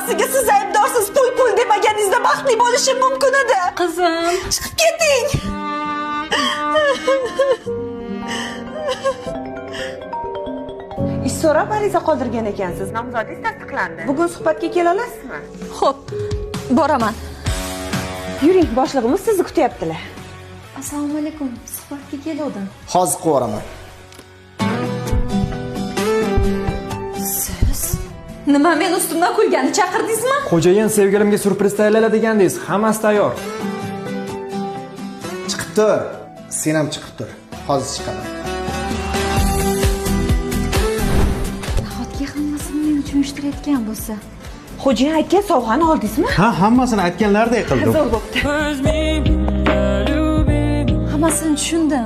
hammasiga siz aybdorsiz, to'y demaganingizda baxtli bo'lishim mumkin edi. Qizim, Chiqib keting. Ish so'rab ariza qoldirgan ekansiz. Nomzodingiz tasdiqlandi. Bugun suhbatga kela olasizmi? xo'p, boraman. Yuring, boshlig'imiz sizni kutyaptilar. Assalomu alaykum. Suhbatga keldim. Hozir qo'raman. Siz nima men ustimdan kulganni chaqirdingizmi? Xo'jayin sevgilimga surpriz tayyorladingandingiz. Hammasi tayyor. Chiqib tur. Sen ham chiqib tur. Hozir chiqaman. Nahotki hammasini men uchun uyushtirayotgan bo'lsa? Xo'jayin aytgan sovg'ani oldingizmi? Ha, hammasini aytganlaridek qildim. Zo'r bo'pti. Hammasini tushundim.